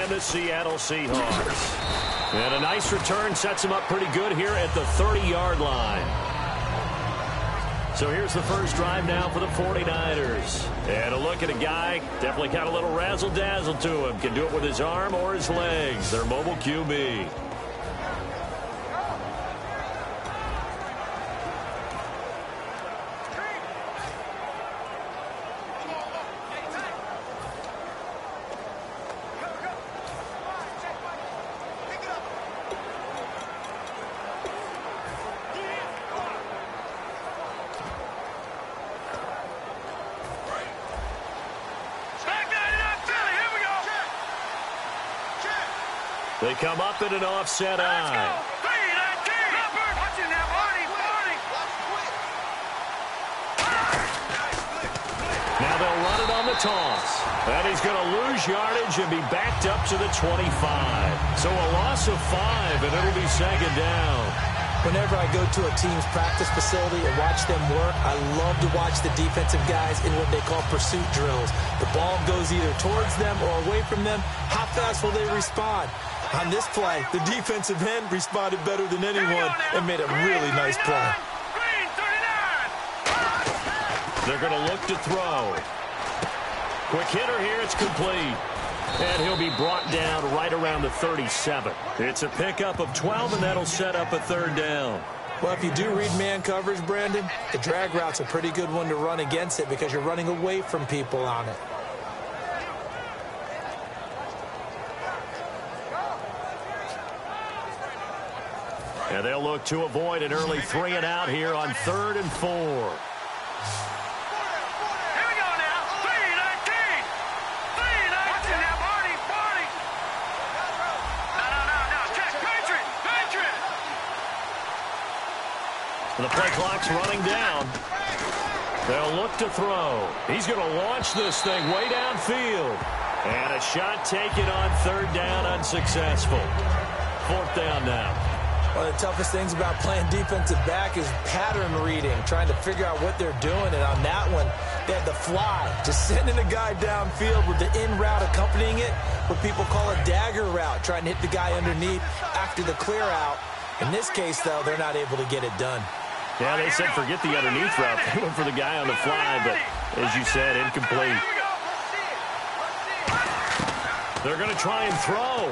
and the Seattle Seahawks. And a nice return sets him up pretty good here at the 30-yard line. So here's the first drive now for the 49ers. And a look at a guy, definitely got a little razzle-dazzle to him. Can do it with his arm or his legs. Their mobile QB. They come up in an offset eye. Now they'll run it on the toss. And he's going to lose yardage and be backed up to the 25. So a loss of 5, and it'll be second down. Whenever I go to a team's practice facility and watch them work, I love to watch the defensive guys in what they call pursuit drills. The ball goes either towards them or away from them. How fast will they respond? On this play, the defensive end responded better than anyone and made a really nice play. They're going to look to throw. Quick hitter here, it's complete. And he'll be brought down right around the 37. It's a pickup of 12, and that'll set up a third down. Well, if you do read man coverage, Brandon, the drag route's a pretty good one to run against it because you're running away from people on it. And they'll look to avoid an early 3-and-out here on 3rd and 4. Here we go now. 3-19. 3-19. Watching now, Barney. No. Check. Patriot. The play clock's running down. They'll look to throw. He's going to launch this thing way downfield. And a shot taken on 3rd down, unsuccessful. 4th down now. One of the toughest things about playing defensive back is pattern reading, trying to figure out what they're doing. And on that one, they had the fly, just sending a guy downfield with the in route accompanying it, what people call a dagger route, trying to hit the guy underneath after the clear out. In this case, though, they're not able to get it done. Yeah, they said forget the underneath route. They went for the guy on the fly, but as you said, incomplete. They're going to try and throw.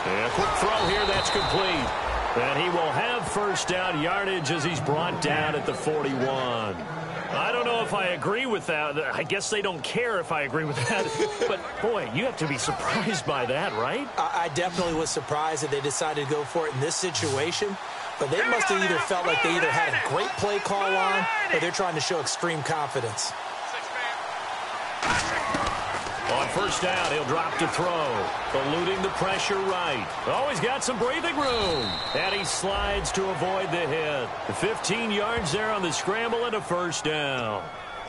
And a quick throw here, that's complete. And he will have first down yardage as he's brought down at the 41. I don't know if I agree with that. I guess they don't care if I agree with that. But, boy, you have to be surprised by that, right? I definitely was surprised that they decided to go for it in this situation. But they must have either felt like they either had a great play call on or they're trying to show extreme confidence. On first down, he'll drop to throw. Eluding the pressure right. Oh, he's got some breathing room. And he slides to avoid the hit. 15 yards there on the scramble and a first down.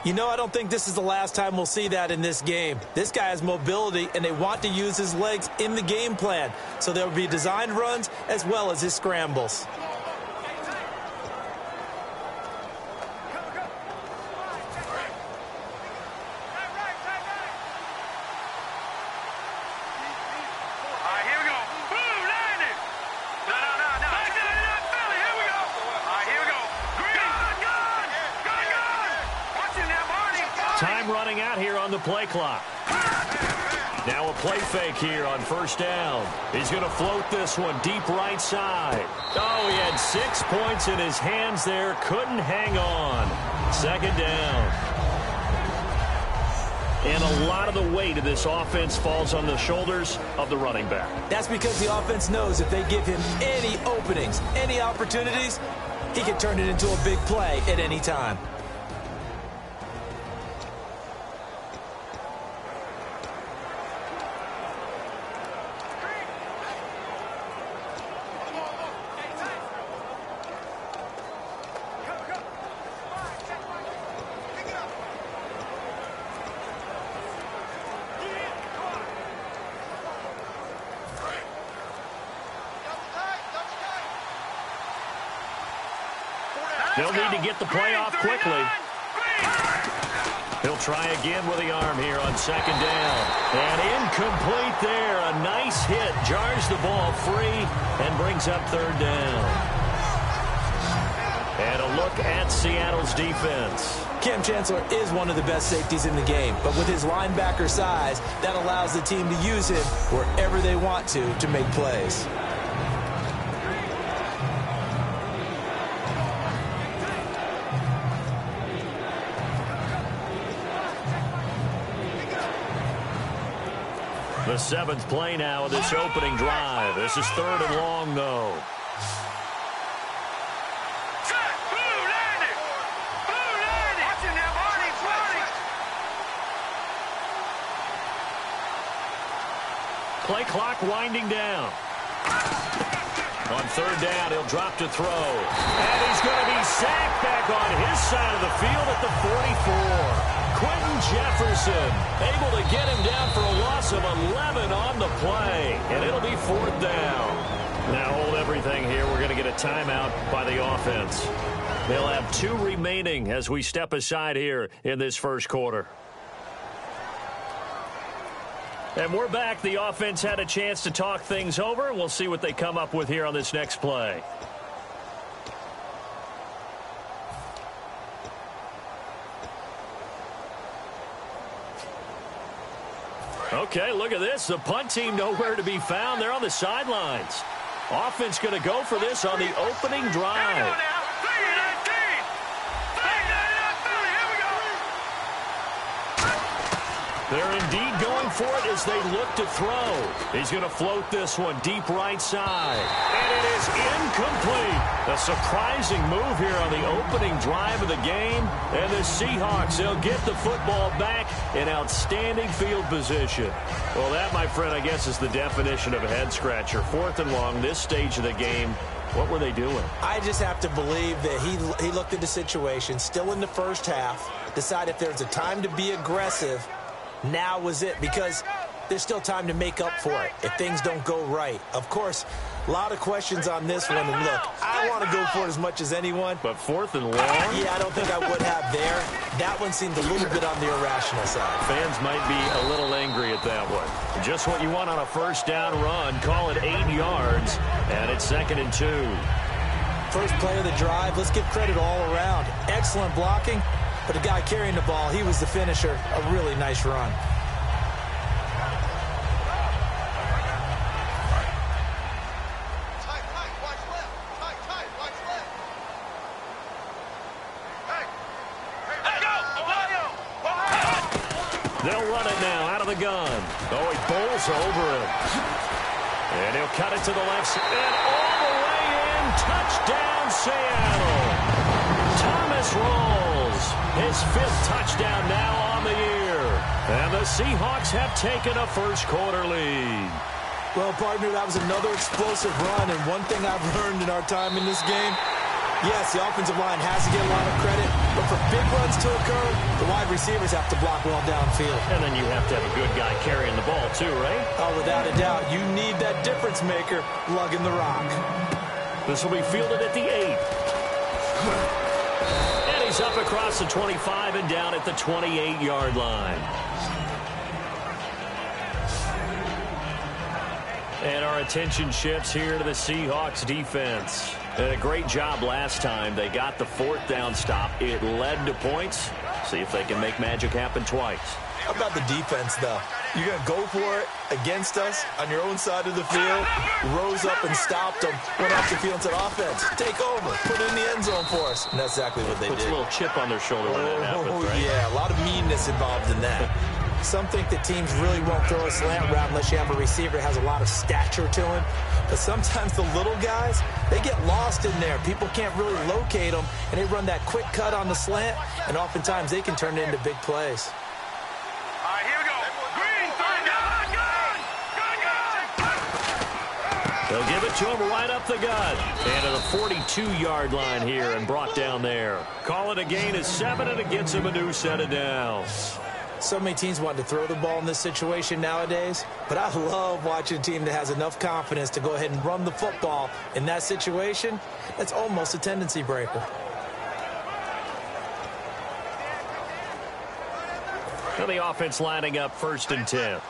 You know, I don't think this is the last time we'll see that in this game. This guy has mobility, and they want to use his legs in the game plan. So there will be designed runs as well as his scrambles. Time running out here on the play clock. Now a play fake here on first down. He's going to float this one deep right side. Oh, he had 6 points in his hands there. Couldn't hang on. Second down. And a lot of the weight of this offense falls on the shoulders of the running back. That's because the offense knows if they give him any openings, any opportunities, he can turn it into a big play at any time. They'll need to get the play off quickly. He'll try again with the arm here on second down. And incomplete there. A nice hit jars the ball free and brings up third down. And a look at Seattle's defense. Cam Chancellor is one of the best safeties in the game, but with his linebacker size, that allows the team to use him wherever they want to make plays. The 7th play now of this opening drive. This is 3rd and long, though. Play clock winding down. On 3rd down, he'll drop to throw. And he's going to be sacked back on his side of the field at the 44. Quentin Jefferson able to get him down for a loss of 11 on the play. And it'll be 4th down. Now hold everything here. We're going to get a timeout by the offense. They'll have 2 remaining as we step aside here in this first quarter. And we're back. The offense had a chance to talk things over. We'll see what they come up with here on this next play. Okay, look at this. The punt team nowhere to be found. They're on the sidelines. Offense going to go for this on the opening drive. They're indeed going for it as they look to throw. He's going to float this one deep right side. And it is incomplete. A surprising move here on the opening drive of the game. And the Seahawks, they'll get the football back in outstanding field position. Well, that, my friend, I guess is the definition of a head-scratcher. 4th and long, this stage of the game. What were they doing? I just have to believe that he looked at the situation, still in the first half, decided if there's a time to be aggressive, now was it, because there's still time to make up for it if things don't go right. Of course, a lot of questions on this one, and look, I want to go for it as much as anyone. But 4th and long? Yeah, I don't think I would have there. That one seemed a little bit on the irrational side. Fans might be a little angry at that one. Just what you want on a first down run. Call it 8 yards, and it's 2nd and 2. First play of the drive, let's give credit all around. Excellent blocking. But the guy carrying the ball, he was the finisher. A really nice run. They'll run it now out of the gun. Oh, he bowls over him. And he'll cut it to the left side. And all the way in. Touchdown, Seattle. Thomas rolls. His 5th touchdown now on the year. And the Seahawks have taken a first quarter lead. Well, partner, that was another explosive run. And one thing I've learned in our time in this game, yes, the offensive line has to get a lot of credit, but for big runs to occur, the wide receivers have to block well downfield. And then you have to have a good guy carrying the ball too, right? Oh, without a doubt. You need that difference maker lugging the rock. This will be fielded at the 8. And he's up across the 25 and down at the 28-yard line. And our attention shifts here to the Seahawks defense. Did a great job last time. They got the 4th down stop. It led to points. See if they can make magic happen twice. How about the defense, though? You're going to go for it against us on your own side of the field, rose up and stopped them, went off the field and said, offense, take over, put it in the end zone for us. And that's exactly what they did. Puts a little chip on their shoulder when that happens, right? Yeah, a lot of meanness involved in that. Some think that teams really won't throw a slant route unless you have a receiver that has a lot of stature to him. But sometimes the little guys, they get lost in there. People can't really locate them, and they run that quick cut on the slant, and oftentimes they can turn it into big plays. All right, here we go. Green, gun. They'll give it to him right up the gut. And to the 42-yard line here and brought down there. Call it a gain of 7, and it gets him a new set of downs. So many teams want to throw the ball in this situation nowadays, but I love watching a team that has enough confidence to go ahead and run the football in that situation. That's almost a tendency breaker. And the offense lining up 1st and 10.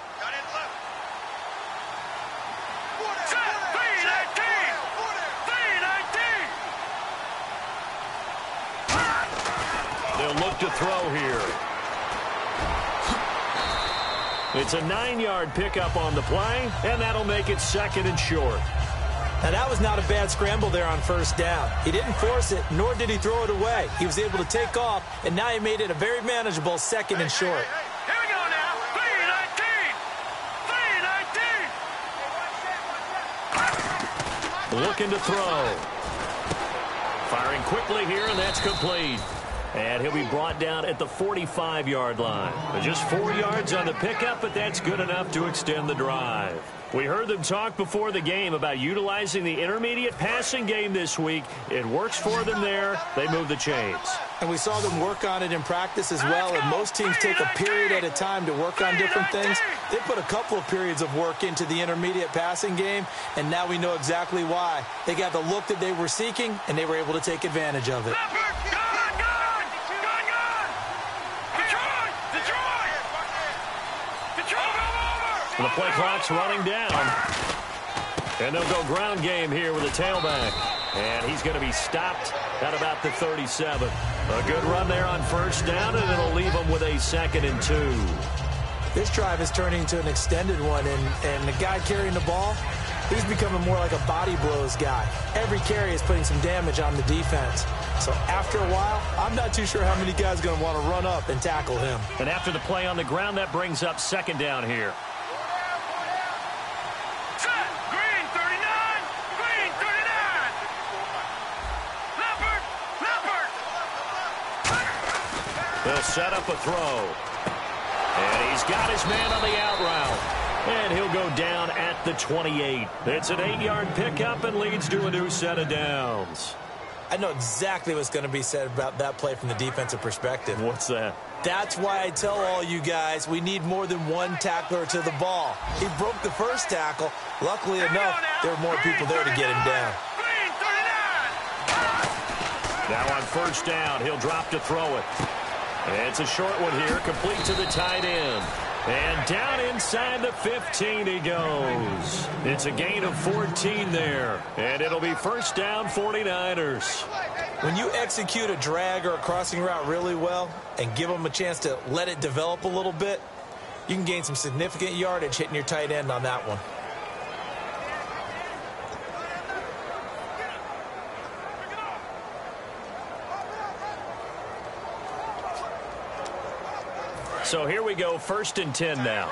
to throw here. It's a 9-yard pickup on the play, and that'll make it 2nd and short. Now, that was not a bad scramble there on 1st down. He didn't force it, nor did he throw it away. He was able to take off, and now he made it a very manageable 2nd and short. Here we go now. 3-19. Looking to throw. Firing quickly here, and that's complete. And he'll be brought down at the 45-yard line. Just 4 yards on the pickup, but that's good enough to extend the drive. We heard them talk before the game about utilizing the intermediate passing game this week. It works for them there. They move the chains. And we saw them work on it in practice as well, and most teams take a period at a time to work on different things. They put a couple of periods of work into the intermediate passing game, and now we know exactly why. They got the look that they were seeking, and they were able to take advantage of it. The play clock's running down. And they'll go ground game here with a tailback. And he's going to be stopped at about the 37. A good run there on 1st down, and it'll leave them with a 2nd and 2. This drive is turning into an extended one, and the guy carrying the ball, he's becoming more like a body blows guy. Every carry is putting some damage on the defense. So after a while, I'm not too sure how many guys are going to want to run up and tackle him. And after the play on the ground, that brings up 2nd down here. They'll set up a throw. And he's got his man on the out route. And he'll go down at the 28. It's an 8-yard pickup and leads to a new set of downs. I know exactly what's going to be said about that play from the defensive perspective. What's that? That's why I tell all you guys we need more than one tackler to the ball. He broke the first tackle. Luckily enough, there were more people there to get him down. Now on 1st down, he'll drop to throw it. It's a short one here, complete to the tight end. And down inside the 15 he goes. It's a gain of 14 there. And it'll be 1st down, 49ers. When you execute a drag or a crossing route really well and give them a chance to let it develop a little bit, you can gain some significant yardage hitting your tight end on that one. So here we go, 1st and 10 now.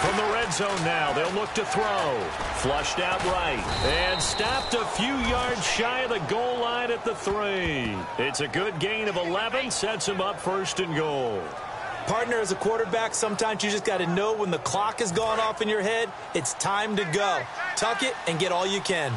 From the red zone now, they'll look to throw. Flushed out right. And stopped a few yards shy of the goal line at the 3. It's a good gain of 11, sets him up 1st and goal. Partner, as a quarterback, sometimes you just got to know when the clock has gone off in your head, it's time to go. Tuck it and get all you can.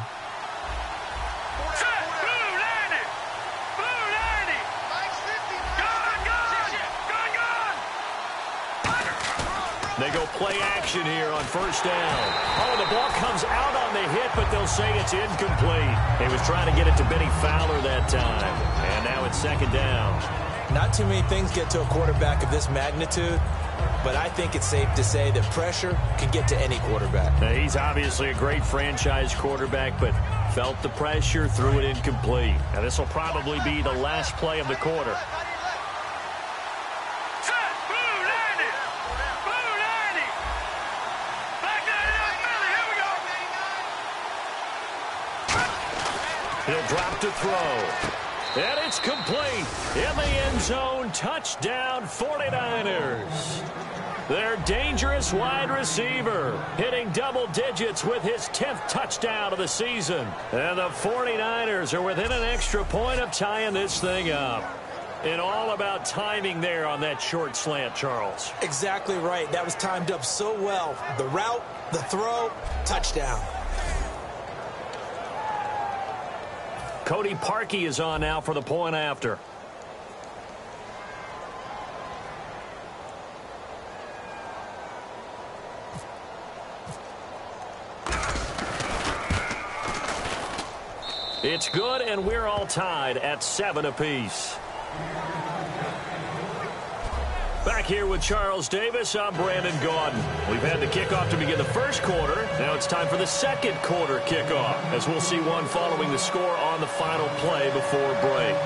They go play action here on 1st down. Oh, the ball comes out on the hit, but they'll say it's incomplete. He was trying to get it to Benny Fowler that time. And now it's 2nd down. Not too many things get to a quarterback of this magnitude, but I think it's safe to say that pressure can get to any quarterback. Now, he's obviously a great franchise quarterback, but felt the pressure, threw it incomplete. Now, this will probably be the last play of the quarter. He'll drop to throw. And it's complete. In the end zone, touchdown 49ers. Their dangerous wide receiver hitting double digits with his 10th touchdown of the season. And the 49ers are within an extra point of tying this thing up. And all about timing there on that short slant, Charles. Exactly right. That was timed up so well. The route, the throw, touchdown. Cody Parkey is on now for the point after. It's good, and we're all tied at 7 apiece. Back here with Charles Davis, I'm Brandon Gaudin. We've had the kickoff to begin the first quarter. Now it's time for the second quarter kickoff, as we'll see one following the score on the final play before break.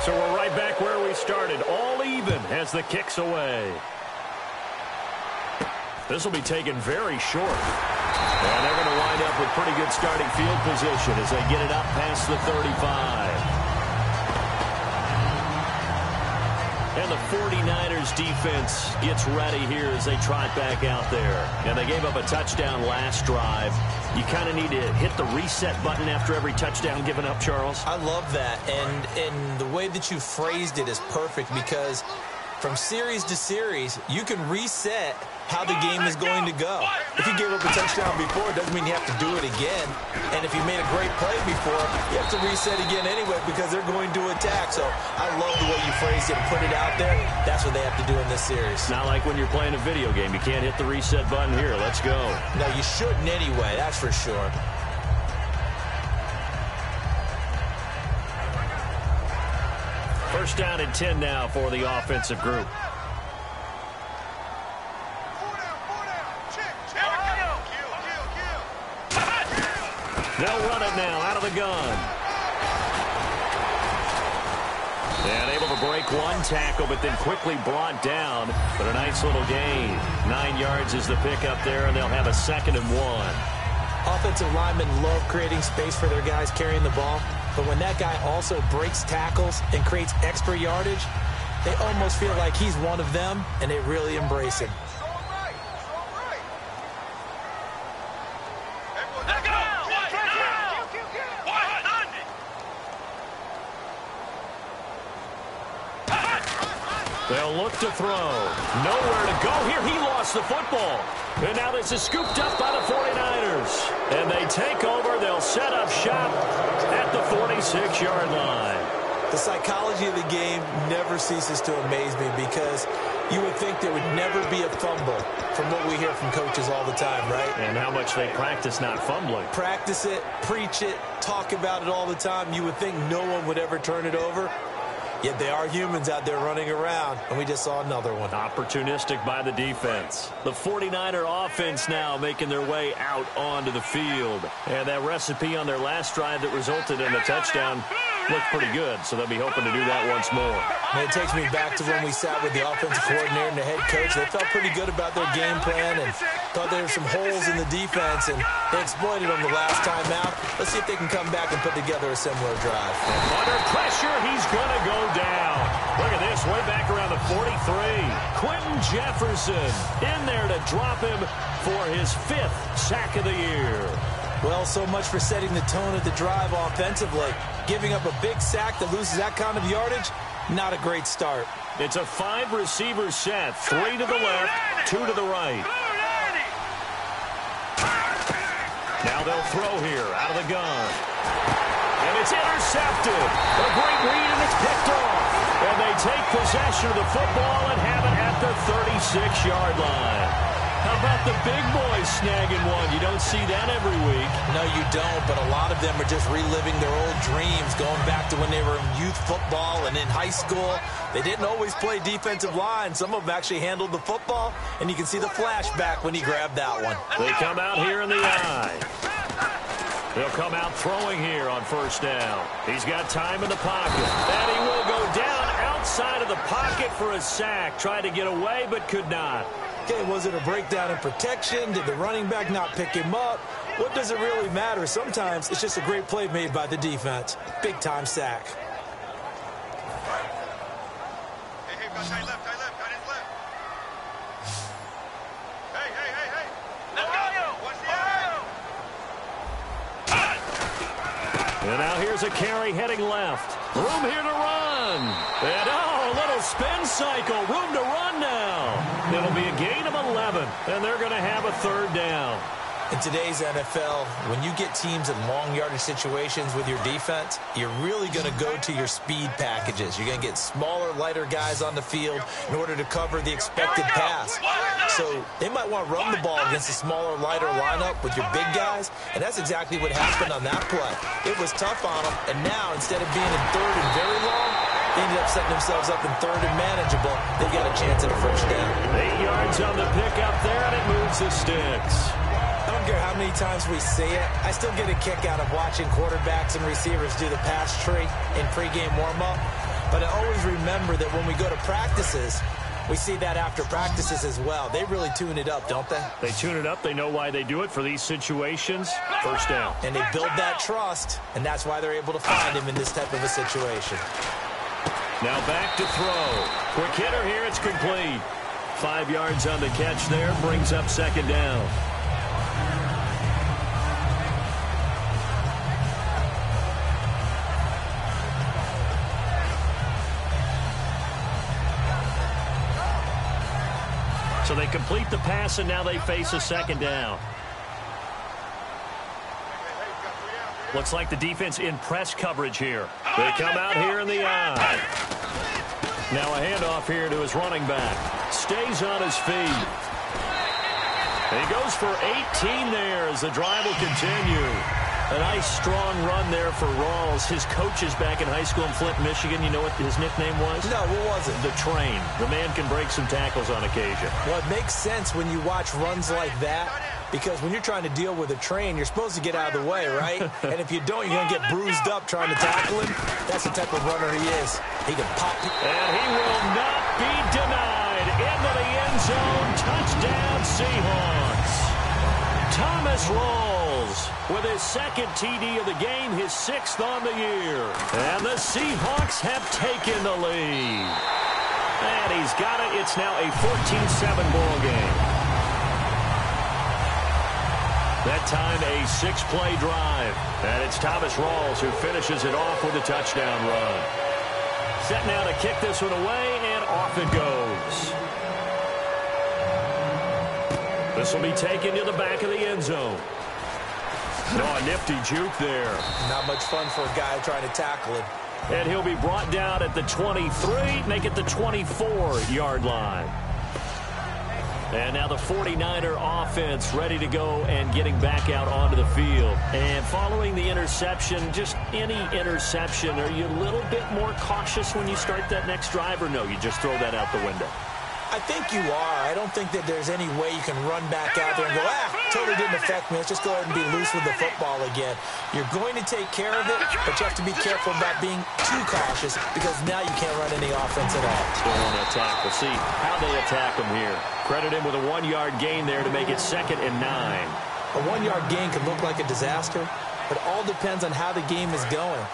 So we're right back where we started, all even as the kick's away. This will be taken very short. And they're going to wind up with pretty good starting field position as they get it up past the 35. And the 49ers defense gets ready here as they trot back out there. And they gave up a touchdown last drive. You kind of need to hit the reset button after every touchdown given up, Charles. I love that. And the way that you phrased it is perfect, because from series to series, you can reset how the game is going to go. If you gave up a touchdown before, it doesn't mean you have to do it again. And if you made a great play before, you have to reset again anyway, because they're going to attack. So I love the way you phrased it and put it out there. That's what they have to do in this series. Not like when you're playing a video game. You can't hit the reset button here. Let's go. No, you shouldn't anyway. That's for sure. First down and 10 now for the offensive group. They'll run it now out of the gun. And able to break one tackle, but then quickly brought down. But a nice little gain. 9 yards is the pickup there, and they'll have a 2nd and 1. Offensive linemen love creating space for their guys carrying the ball. But when that guy also breaks tackles and creates extra yardage, they almost feel like he's one of them, and they really embrace him. They'll look to throw. Nowhere to go here. He lost the football. And now this is scooped up by the 49ers. And they take over. They'll set up shop at the 46-yard line. The psychology of the game never ceases to amaze me, because you would think there would never be a fumble from what we hear from coaches all the time, right? And how much they practice not fumbling. Practice it, preach it, talk about it all the time. You would think no one would ever turn it over. Yet they are humans out there running around, and we just saw another one. Opportunistic by the defense. The 49er offense now making their way out onto the field. And that recipe on their last drive that resulted in a touchdown looked pretty good, so they'll be hoping to do that once more. And it takes me back to when we sat with the offensive coordinator and the head coach. They felt pretty good about their game plan and thought there were some holes in the defense, and they exploited them the last time out. Let's see if they can come back and put together a similar drive. Under pressure, he's going to go down. Look at this, way back around the 43. Quentin Jefferson in there to drop him for his 5th sack of the year. Well, so much for setting the tone of the drive offensively. Giving up a big sack that loses that kind of yardage, not a great start. It's a 5-receiver set. 3 to the left, 2 to the right. Now they'll throw here out of the gun. And it's intercepted. A great read, and it's picked off. And they take possession of the football and have it at the 36-yard line. How about the big boys snagging one? You don't see that every week. No, you don't, but a lot of them are just reliving their old dreams, going back to when they were in youth football and in high school. They didn't always play defensive line. Some of them actually handled the football, and you can see the flashback when he grabbed that one. They come out here in the eye. They'll come out throwing here on first down. He's got time in the pocket. And he will go down outside of the pocket for a sack. Tried to get away, but could not. Okay, was it a breakdown in protection? Did the running back not pick him up? What does it really matter? Sometimes it's just a great play made by the defense. Big-time sack. Hey, guy left, guy left. Hey. Let's go. Watch the And now here's a carry heading left. Room here to run. And a little spin cycle. Room to run now. It'll be a gain of 11, and they're going to have a 3rd down. In today's NFL, when you get teams in long yardage situations with your defense, you're really going to go to your speed packages. You're going to get smaller, lighter guys on the field in order to cover the expected pass. So they might want to run the ball against a smaller, lighter lineup with your big guys, and that's exactly what happened on that play. It was tough on them, and now instead of being in 3rd and very long, They ended up setting themselves up in third and manageable. They got a chance at a first down. 8 yards on the pickup there, and it moves the sticks. I don't care how many times we see it. I still get a kick out of watching quarterbacks and receivers do the pass tree in pregame warm-up. But I always remember that when we go to practices, we see that after practices as well. They really tune it up, don't they? They tune it up. They know why they do it for these situations. First down. And they build that trust, and that's why they're able to find him in this type of a situation. Now back to throw. Quick hitter here. It's complete. 5 yards on the catch there. Brings up second down. So they complete the pass, and now they face a second down. Looks like the defense in press coverage here. They come out here in the eye. Now a handoff here to his running back. Stays on his feet. And he goes for 18 there as the drive will continue. A nice, strong run there for Rawls. His coaches back in high school in Flint, Michigan, you know what his nickname was? No, what was it? The Train. The man can break some tackles on occasion. Well, it makes sense when you watch runs like that, because when you're trying to deal with a train, you're supposed to get out of the way, right? And if you don't, you're going to get bruised up trying to tackle him. That's the type of runner he is. He can pop. And he will not be denied. Into the end zone. Touchdown, Seahawks. Thomas Rawls with his second TD of the game, his 6th on the year. And the Seahawks have taken the lead. And he's got it. It's now a 14-7 ball game. That time a 6-play drive. And it's Thomas Rawls who finishes it off with a touchdown run. Set now to kick this one away, and off it goes. This will be taken to the back of the end zone. Oh, a nifty juke there. Not much fun for a guy trying to tackle him. And he'll be brought down at the 23, make it the 24-yard line. And now the 49er offense ready to go and getting back out onto the field. And following the interception, just any interception, are you a little bit more cautious when you start that next drive, or no, you just throw that out the window? I think you are. I don't think that there's any way you can run back out there and go, totally didn't affect me. Let's just go ahead and be loose with the football again. You're going to take care of it, but you have to be careful about being too cautious, because now you can't run any offense at all. Still on attack. We'll see how they attack him here. Credit him with a 1-yard gain there to make it 2nd and 9. A 1-yard gain can look like a disaster, but all depends on how the game is going.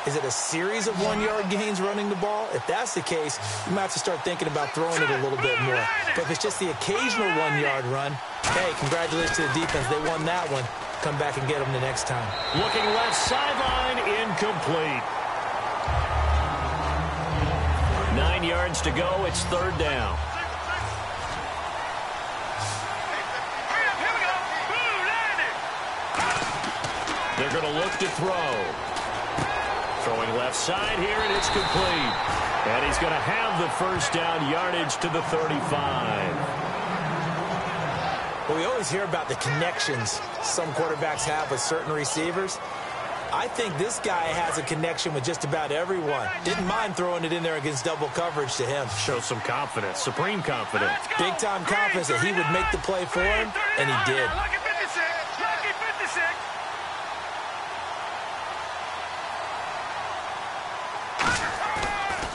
Is it a series of 1-yard gains running the ball? If that's the case, you might have to start thinking about throwing it a little bit more. But if it's just the occasional 1-yard run, hey, congratulations to the defense. They won that one. Come back and get them the next time. Looking left sideline, incomplete. 9 yards to go. It's 3rd down. They're going to look to throw. Throwing left side here, and it's complete. And he's going to have the first down, yardage to the 35. Well, we always hear about the connections some quarterbacks have with certain receivers. I think this guy has a connection with just about everyone. Didn't mind throwing it in there against double coverage to him. Shows some confidence, supreme confidence. Big-time confidence that he would make the play for him, and he did.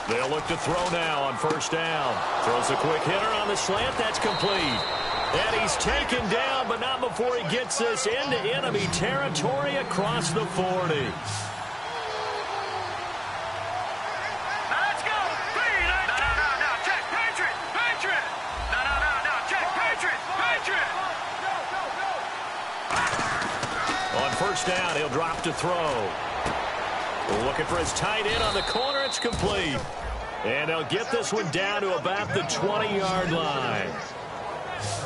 They'll look to throw now on 1st down. Throws a quick hitter on the slant. That's complete. And he's taken down, but not before he gets this into enemy territory across the 40. Let's go. No. Check. Patriot. No. Check. Patriot. On 1st down, he'll drop to throw. Looking for his tight end on the corner. It's complete. And they'll get this one down to about the 20-yard line.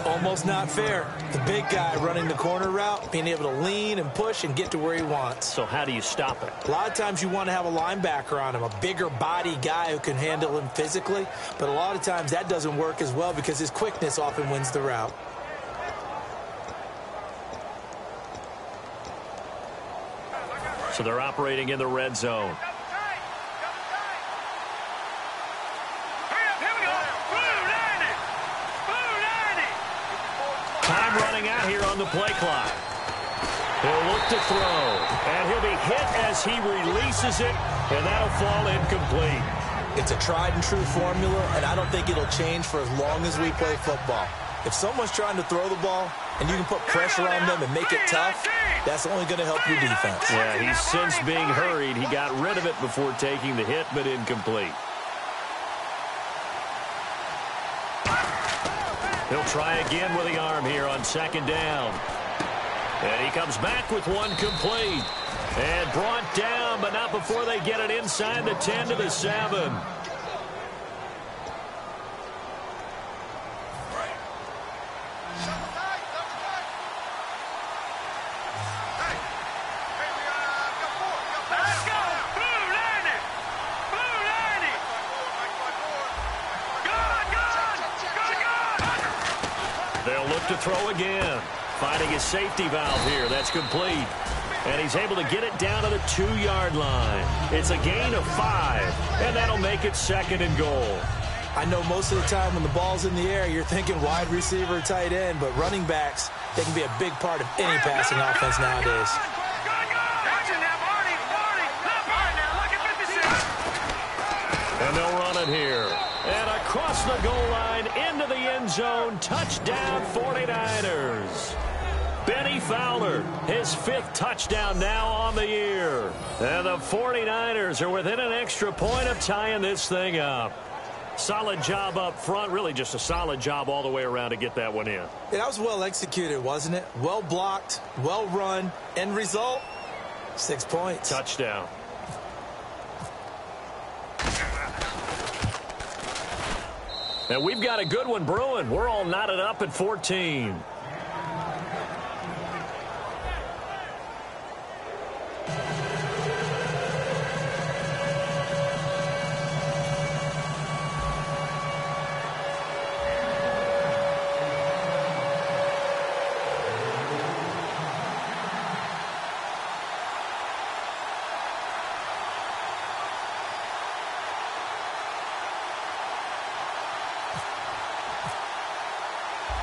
Almost not fair. The big guy running the corner route, being able to lean and push and get to where he wants. So how do you stop it? A lot of times you want to have a linebacker on him, a bigger body guy who can handle him physically. But a lot of times that doesn't work as well because his quickness often wins the route. So they're operating in the red zone. time running out here on the play clock. He'll look to throw, and he'll be hit as he releases it, and that'll fall incomplete. It's a tried-and-true formula, and I don't think it'll change for as long as we play football. If someone's trying to throw the ball and you can put pressure on them and make it tough, that's only going to help your defense. Yeah, he's since being hurried. He got rid of it before taking the hit, but incomplete. He'll try again with the arm here on second down. And he comes back with one complete. And brought down, but not before they get it inside the 10 to the 7. They'll look to throw again. Finding his safety valve here. That's complete. And he's able to get it down to the 2-yard line. It's a gain of 5, and that'll make it 2nd and goal. I know most of the time when the ball's in the air, you're thinking wide receiver, tight end, but running backs, they can be a big part of any passing offense nowadays. And they'll run it here. And across the goal line, into the end zone, touchdown 49ers. Benny Fowler, his 5th touchdown now on the year. And the 49ers are within an extra point of tying this thing up. Solid job up front, really just a solid job all the way around to get that one in. Yeah, that was well executed, wasn't it? Well blocked, well run. End result, 6 points. Touchdown. And we've got a good one brewing. We're all knotted up at 14.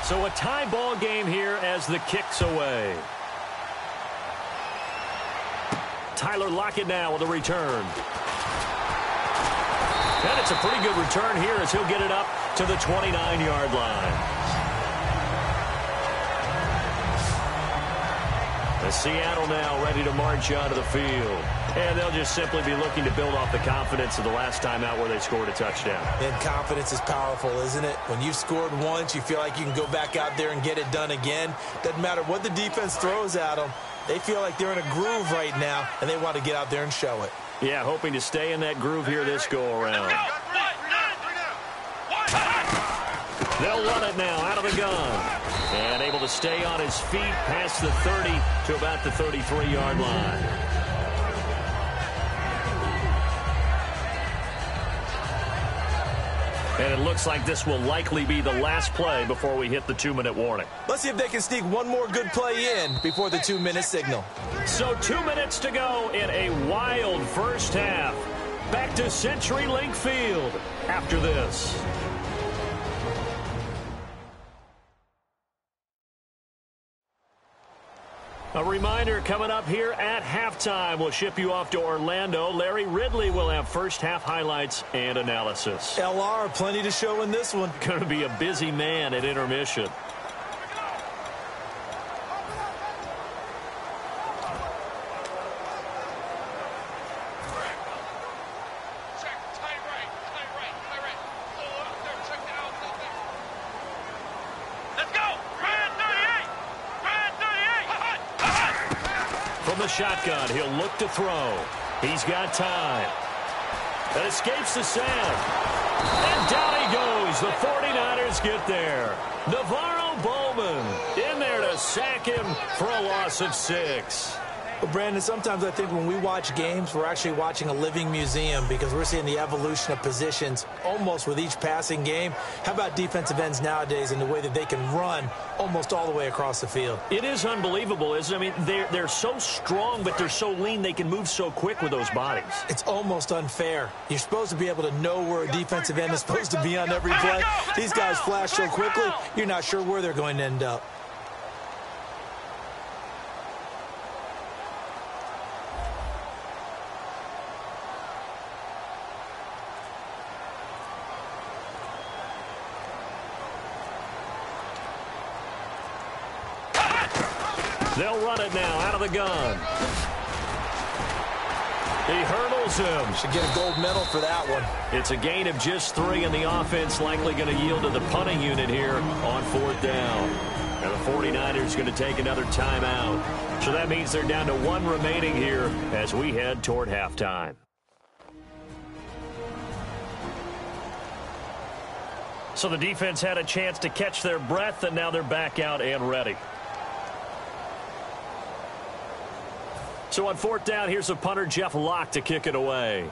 So a tie ball game here as the kick's away. Tyler Lockett now with a return. And it's a pretty good return here as he'll get it up to the 29-yard line. The Seattle now ready to march onto the field. And they'll just simply be looking to build off the confidence of the last time out where they scored a touchdown. And confidence is powerful, isn't it? When you've scored once, you feel like you can go back out there and get it done again. Doesn't matter what the defense throws at them. They feel like they're in a groove right now, and they want to get out there and show it. Yeah, hoping to stay in that groove here this go-around. They'll run it now out of the gun. And able to stay on his feet past the 30 to about the 33-yard line. And it looks like this will likely be the last play before we hit the 2-minute warning. Let's see if they can sneak one more good play in before the 2-minute signal. So 2 minutes to go in a wild first half. Back to CenturyLink Field after this. A reminder coming up here at halftime. We'll ship you off to Orlando. Larry Ridley will have first half highlights and analysis. LR, plenty to show in this one. Going to be a busy man at intermission. Shotgun. He'll look to throw. He's got time. That escapes the sack. And down he goes. The 49ers get there. Navarro Bowman in there to sack him for a loss of 6. Well, Brandon, sometimes I think when we watch games, we're actually watching a living museum because we're seeing the evolution of positions almost with each passing game. How about defensive ends nowadays and the way that they can run almost all the way across the field? It is unbelievable, isn't it? I mean, they're so strong, but they're so lean, they can move so quick with those bodies. It's almost unfair. You're supposed to be able to know where a defensive end is supposed to be on every play. These guys flash so quickly, you're not sure where they're going to end up. They'll run it now out of the gun. He hurdles him. Should get a gold medal for that one. It's a gain of just 3, and the offense likely going to yield to the punting unit here on 4th down. And the 49ers going to take another timeout. So that means they're down to 1 remaining here as we head toward halftime. So the defense had a chance to catch their breath, and now they're back out and ready. So on 4th down, here's the punter, Jeff Locke, to kick it away.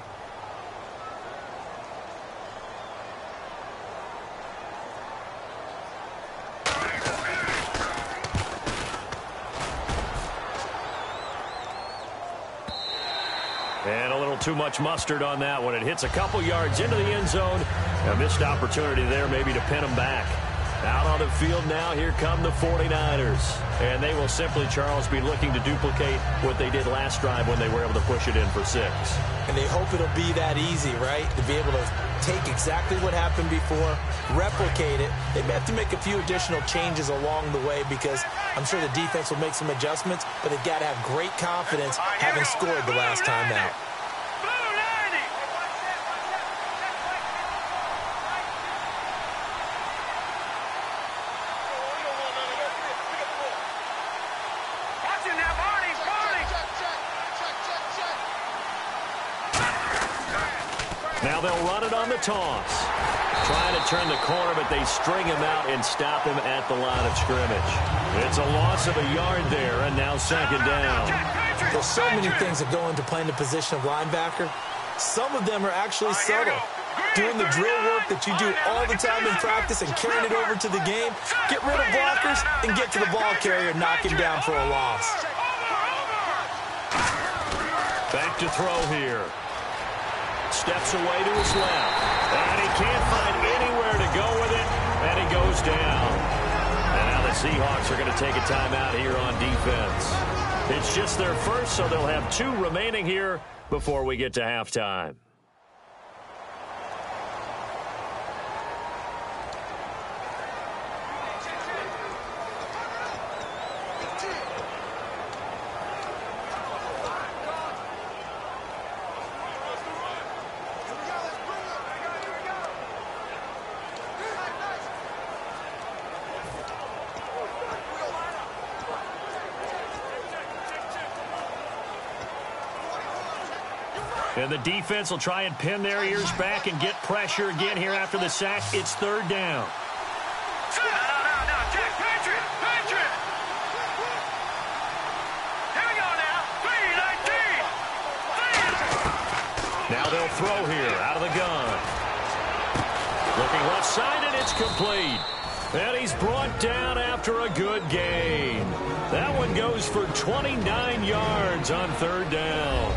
And a little too much mustard on that one. It hits a couple yards into the end zone. A missed opportunity there maybe to pin them back. Out on the field now, here come the 49ers. And they will simply, Charles, be looking to duplicate what they did last drive when they were able to push it in for 6. And they hope it'll be that easy, right? To be able to take exactly what happened before, replicate it. They may have to make a few additional changes along the way because I'm sure the defense will make some adjustments, but they've got to have great confidence having scored the last time out. Now they'll run it on the toss. Trying to turn the corner, but they string him out and stop him at the line of scrimmage. It's a loss of a yard there, and now 2nd down. There's so many things that go into playing the position of linebacker. Some of them are actually subtle. Doing the drill work that you do all the time in practice and carrying it over to the game. Get rid of blockers and get to the ball carrier and knock him down for a loss. Back to throw here. Steps away to his left. And he can't find anywhere to go with it. And he goes down. And now the Seahawks are going to take a timeout here on defense. It's just their first, so they'll have 2 remaining here before we get to halftime. And the defense will try and pin their ears back and get pressure again here after the sack. It's 3rd down. No, Jack, Patriot. Here we go now. 3-19. Now they'll throw here out of the gun. Looking left side, and it's complete. And he's brought down after a good gain. That one goes for 29 yards on 3rd down.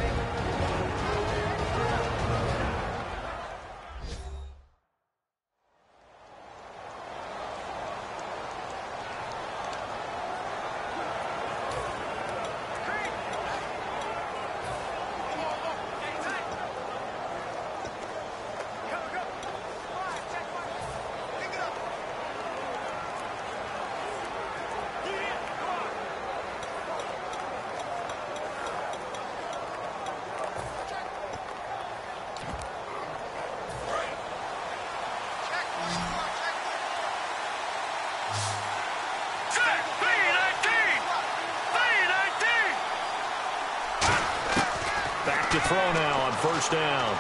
To throw now on 1st down.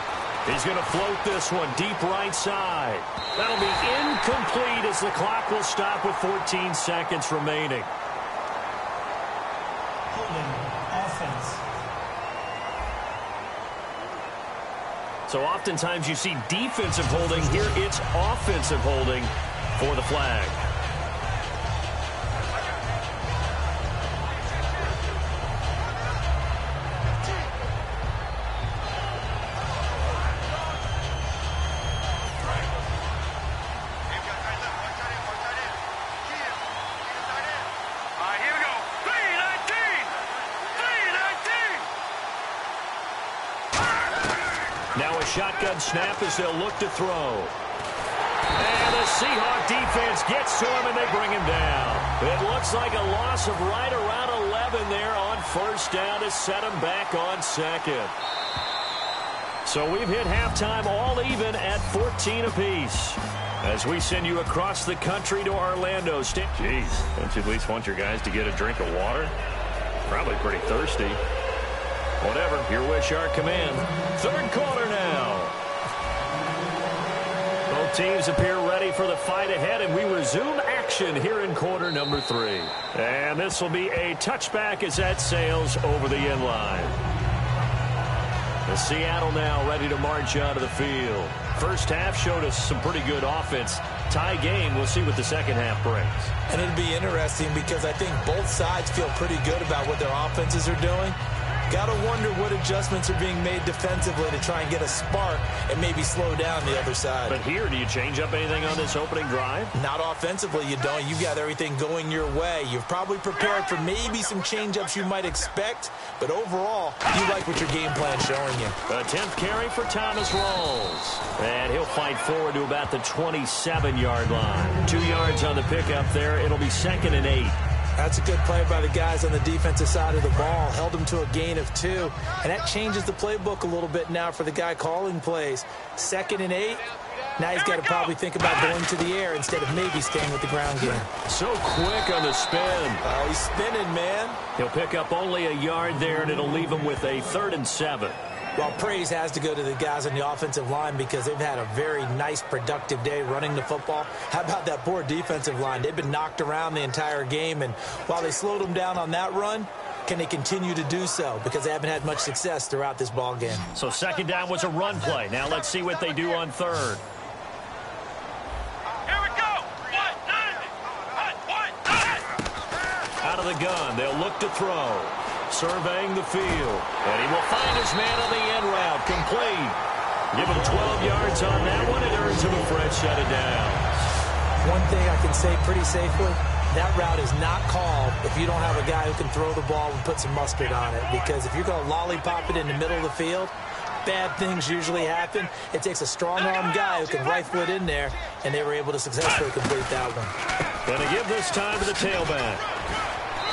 He's going to float this one deep right side. That'll be incomplete as the clock will stop with 14 seconds remaining. Offense. So oftentimes you see defensive holding. Here it's offensive holding for the flag. Shotgun snap as they'll look to throw. And the Seahawk defense gets to him, and they bring him down. It looks like a loss of right around 11. 7 there on first down to set them back on second. So we've hit halftime all even at 14 apiece. As we send you across the country to Orlando State. Jeez, don't you at least want your guys to get a drink of water? Probably pretty thirsty. Whatever, your wish, our command. Third quarter now. Both teams appear ready for the fight ahead, and we resume action here in quarter number 3. And this will be a touchback as that sails over the end line. The Seattle now ready to march out of the field. First half showed us some pretty good offense. Tie game. We'll see what the second half brings. And it'll be interesting because I think both sides feel pretty good about what their offenses are doing. Got to wonder what adjustments are being made defensively to try and get a spark and maybe slow down the other side. But here, do you change up anything on this opening drive? Not offensively, you don't. You've got everything going your way. You've probably prepared for maybe some change-ups you might expect, but overall, you like what your game plan's showing you. A 10th carry for Thomas Rawls. And he'll fight forward to about the 27-yard line. 2 yards on the pickup there. It'll be 2nd and 8. That's a good play by the guys on the defensive side of the ball. Held them to a gain of 2. And that changes the playbook a little bit now for the guy calling plays. 2nd and 8. Now he's got to probably think about going to the air instead of maybe staying with the ground game. So quick on the spin. Oh, he's spinning, man. He'll pick up only a yard there, and it'll leave him with a 3rd and 7. Well, praise has to go to the guys on the offensive line because they've had a very nice, productive day running the football. How about that poor defensive line? They've been knocked around the entire game, and while they slowed them down on that run, can they continue to do so? Because they haven't had much success throughout this ball game. So 2nd down was a run play. Now let's see what they do on 3rd. Here we go. Out of the gun, they'll look to throw. Surveying the field. And he will find his man on the end route. Complete. Give him 12 yards on that one. It earns him a fresh set of downs. One thing I can say pretty safely, that route is not called if you don't have a guy who can throw the ball and put some mustard on it. Because if you're going to lollipop it in the middle of the field, bad things usually happen. It takes a strong-arm guy who can rifle it in there, and they were able to successfully complete that one. Going to give this time to the tailback.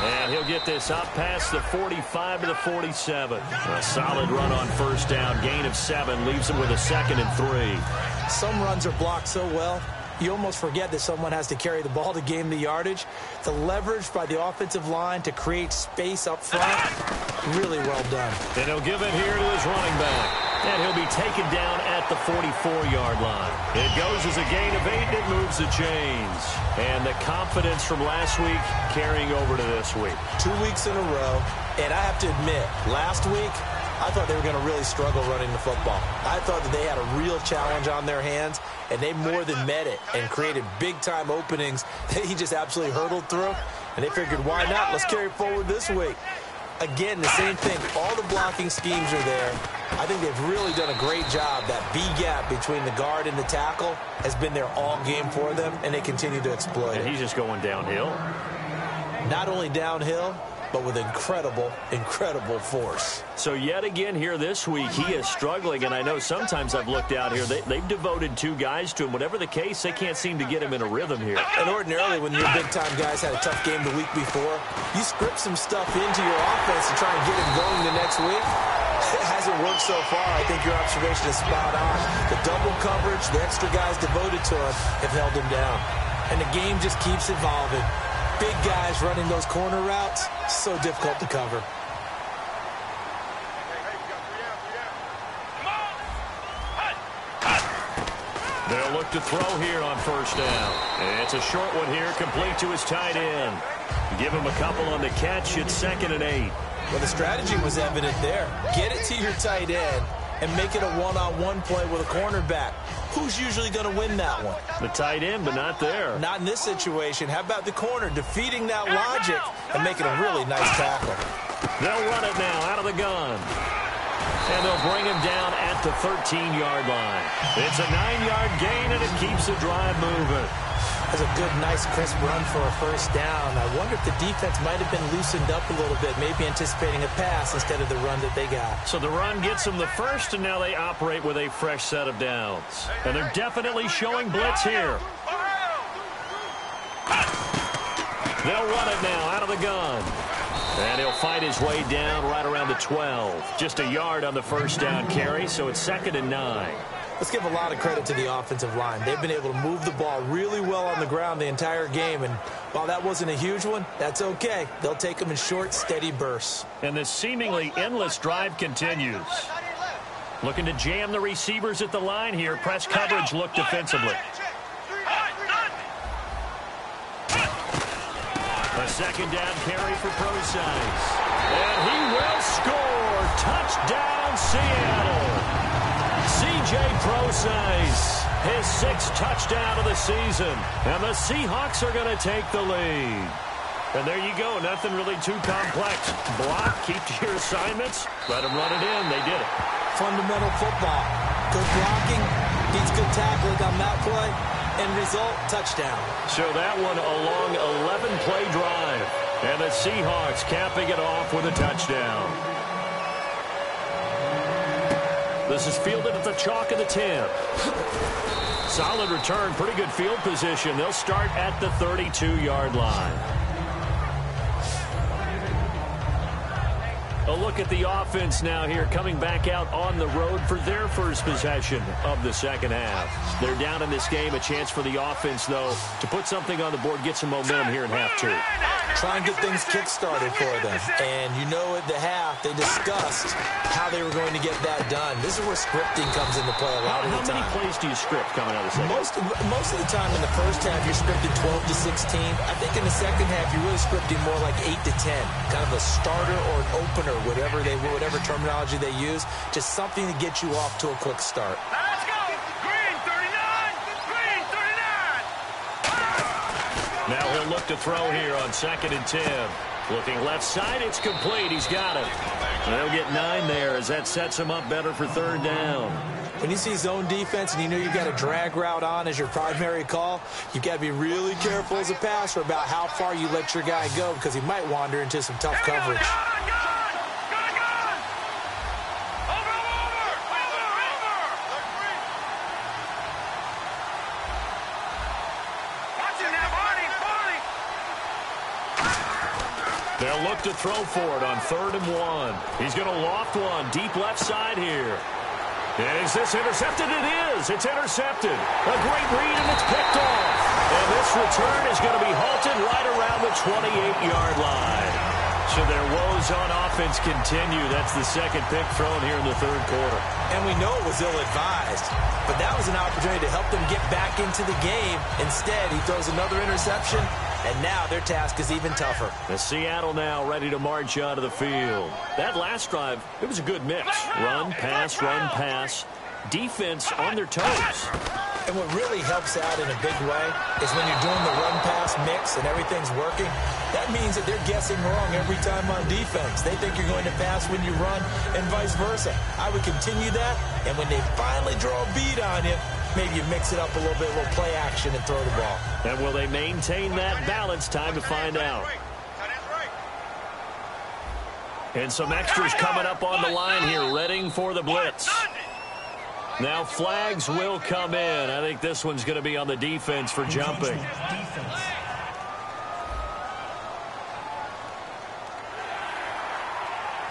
And he'll get this up past the 45 to the 47. A solid run on first down. Gain of 7 leaves him with a 2nd and 3. Some runs are blocked so well, you almost forget that someone has to carry the ball to gain the yardage. The leverage by the offensive line to create space up front, really well done. And he'll give it here to his running back. And he'll be taken down at the 44-yard line. It goes as a gain of 8, and it moves the chains. And the confidence from last week carrying over to this week. 2 weeks in a row, and I have to admit, last week, I thought they were going to really struggle running the football. I thought that they had a real challenge on their hands, and they more than met it and created big-time openings that he just absolutely hurdled through. And they figured, why not? Let's carry it forward this week. Again, the same thing. All the blocking schemes are there. I think they've really done a great job. That B-gap between the guard and the tackle has been there all game for them, and they continue to exploit it. He's just going downhill. Not only downhill, but with incredible force. So yet again here this week, he is struggling, and I know sometimes I've looked out here, they've devoted 2 guys to him. Whatever the case, they can't seem to get him in a rhythm here. And ordinarily, when your big-time guys had a tough game the week before, you script some stuff into your offense to try and get him going the next week. It hasn't worked so far. I think your observation is spot on. The double coverage, the extra guys devoted to him have held him down. And the game just keeps evolving. Big guys running those corner routes, so difficult to cover. They'll look to throw here on first down. And it's a short one here, complete to his tight end. Give him a couple on the catch. It's 2nd and 8. Well, the strategy was evident there. Get it to your tight end and make it a one-on-one play with a cornerback. Who's usually going to win that one? The tight end, but not there. Not in this situation. How about the corner defeating that logic and making a really nice tackle? They'll run it now out of the gun. And they'll bring him down at the 13-yard line. It's a 9-yard gain, and it keeps the drive moving. That's a good, nice, crisp run for a first down. I wonder if the defense might have been loosened up a little bit, maybe anticipating a pass instead of the run that they got. So the run gets them the first, and now they operate with a fresh set of downs. And they're definitely showing blitz here. They'll run it now out of the gun. And he'll fight his way down right around the 12. Just a yard on the first down carry, so it's 2nd and 9. Let's give a lot of credit to the offensive line. They've been able to move the ball really well on the ground the entire game. And while that wasn't a huge one, that's okay. They'll take them in short, steady bursts. And this seemingly endless drive continues. Looking to jam the receivers at the line here. Press coverage look defensively. A 2nd down carry for Procise. And he will score. Touchdown, Seattle. C.J. Procise, his 6th touchdown of the season. And the Seahawks are going to take the lead. And there you go. Nothing really too complex. Block, keep to your assignments. Let them run it in. They did it. Fundamental football. Good blocking, beats good tackling on that play. End result, touchdown. So that one a long 11-play drive. And the Seahawks capping it off with a touchdown. This is fielded at the chalk of the 10. Solid return, pretty good field position. They'll start at the 32-yard line. A look at the offense now here, coming back out on the road for their first possession of the second half. They're down in this game. A chance for the offense, though, to put something on the board, get some momentum here in half 2. Try and get things kick-started for them. And you know at the half, they discussed how they were going to get that done. This is where scripting comes into play a lot of the time. How many plays do you script coming out of the second? Most of the time in the first half, you're scripted 12 to 16. I think in the second half, you're really scripting more like 8 to 10. Kind of a starter or an opener, whatever terminology they use. Just something to get you off to a quick start. Let's go! Green 39! Green 39! Now he'll look to throw here on 2nd and 10. Looking left side, it's complete. He's got it. They'll get 9 there as that sets him up better for 3rd down. When you see zone defense and you know you've got a drag route on as your primary call, you've got to be really careful as a passer about how far you let your guy go because he might wander into some tough coverage. They'll look to throw for it on 3rd and 1. He's going to loft one deep left side here. And is this intercepted? It is. It's intercepted. A great read, and it's picked off. And this return is going to be halted right around the 28-yard line. So their woes on offense continue. That's the 2nd pick thrown here in the 3rd quarter. And we know it was ill-advised. But that was an opportunity to help them get back into the game. Instead, he throws another interception. And now their task is even tougher. The Seattle now ready to march out of the field. That last drive, it was a good mix. Run, pass, defense on their toes. And what really helps out in a big way is when you're doing the run-pass mix and everything's working, that means that they're guessing wrong every time on defense. They think you're going to pass when you run and vice versa. I would continue that, and when they finally draw a bead on you, maybe you mix it up a little bit, a little play action, and throw the ball. And will they maintain that balance? Time to find out. And some extras coming up on the line here, readying for the blitz. Now flags will come in. I think this one's going to be on the defense for jumping.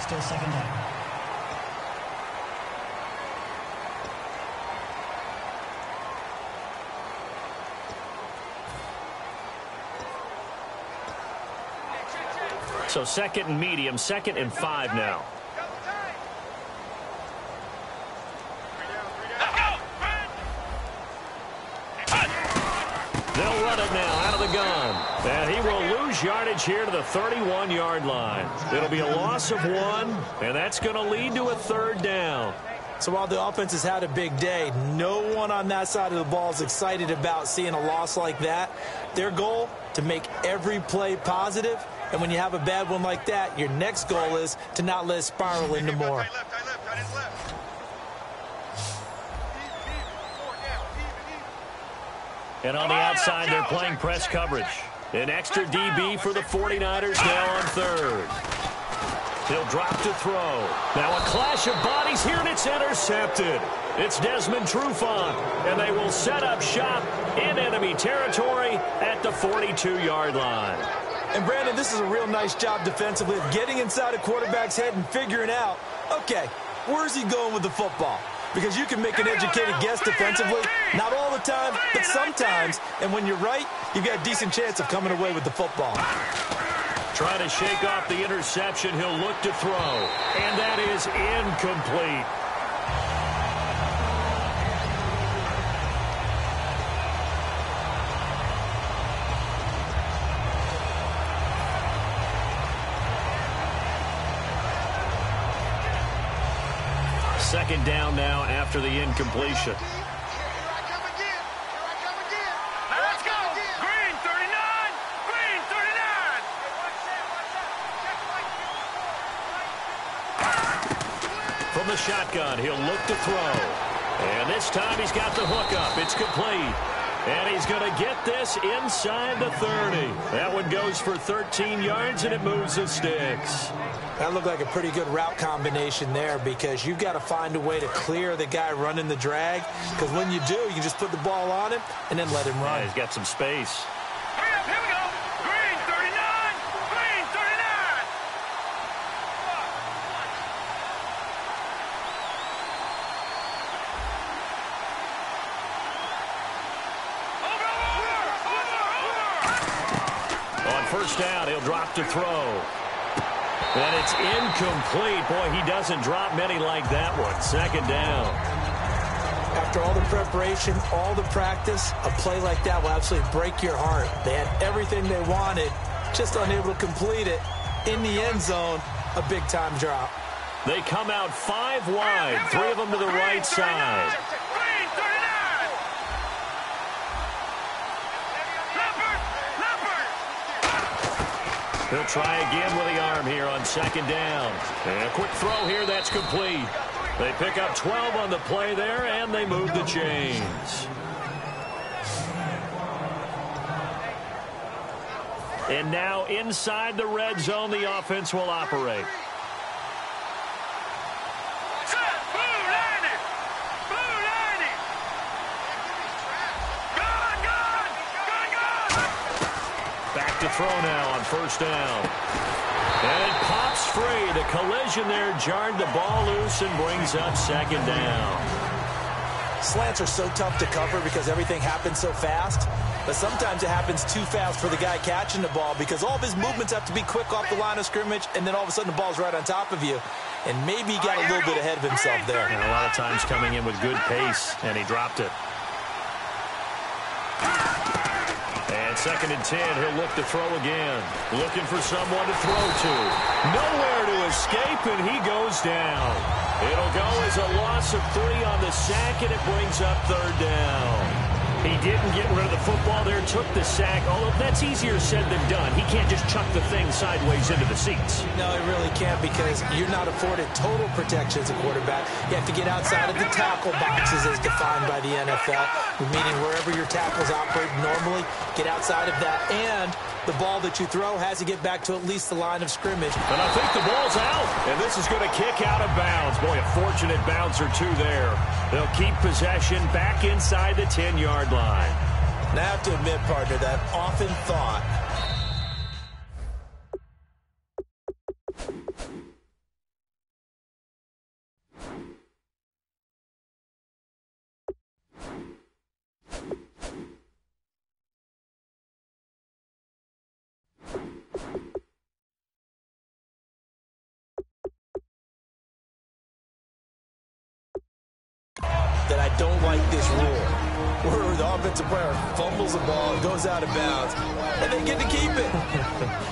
Still 2nd down. So 2nd and medium, 2nd and 5 now. They'll run it now out of the gun. And he will lose yardage here to the 31-yard line. It'll be a loss of 1, and that's going to lead to a 3rd down. So while the offense has had a big day, no one on that side of the ball is excited about seeing a loss like that. Their goal, to make every play positive. And when you have a bad one like that, your next goal is to not let it spiral into more. And on the outside, they're playing press coverage. An extra DB for the 49ers now on 3rd. He'll drop to throw. Now a clash of bodies here, and it's intercepted. It's Desmond Trufant, and they will set up shop in enemy territory at the 42-yard line. And, Brandon, this is a real nice job defensively of getting inside a quarterback's head and figuring out, okay, where's he going with the football? Because you can make an educated guess defensively, not all the time, but sometimes. And when you're right, you've got a decent chance of coming away with the football. Trying to shake off the interception. He'll look to throw. And that is incomplete. Second down now after the incompletion. Let's go. Green 39. Green 39. From the shotgun, he'll look to throw. And this time he's got the hook up. It's complete. And he's going to get this inside the 30. That one goes for 13 yards, and it moves the sticks. That looked like a pretty good route combination there because you've got to find a way to clear the guy running the drag. Because when you do, you can just put the ball on him and then let him run. Yeah, he's got some space. Hurry up, here we go. Green 39. Green 39. Over. On first down, he'll drop to throw. And it's incomplete. Boy, he doesn't drop many like that one. Second down. After all the preparation, all the practice, a play like that will absolutely break your heart. They had everything they wanted, just unable to complete it. In the end zone, a big-time drop. They come out 5 wide, 3 of them to the right side. Green 39. He'll try again with the arm here on second down. And a quick throw here, that's complete. They pick up 12 on the play there, and they move the chains. And now inside the red zone, the offense will operate. Back to throw now on first down. And it pops free. The collision there jarred the ball loose and brings up second down. Slants are so tough to cover because everything happens so fast. But sometimes it happens too fast for the guy catching the ball because all of his movements have to be quick off the line of scrimmage, and then all of a sudden the ball's right on top of you. And maybe he got a little bit ahead of himself there. And a lot of times coming in with good pace, and he dropped it. And second and 10, he'll look to throw again. Looking for someone to throw to. Nowhere to escape, and he goes down. It'll go as a loss of 3 on the sack, and it brings up third down. He didn't get rid of the football there, took the sack. Although that's easier said than done. He can't just chuck the thing sideways into the seats. No, he really can't because you're not afforded total protection as a quarterback. You have to get outside of the tackle boxes as defined by the NFL, meaning wherever your tackles operate normally, get outside of that. And the ball that you throw has to get back to at least the line of scrimmage. And I think the ball's out. And this is going to kick out of bounds. Boy, a fortunate bounce or two there. They'll keep possession back inside the 10-yard line. And I have to admit, partner, that I've often thought that I don't like this rule, where the offensive player fumbles the ball, goes out of bounds, and they get to keep it.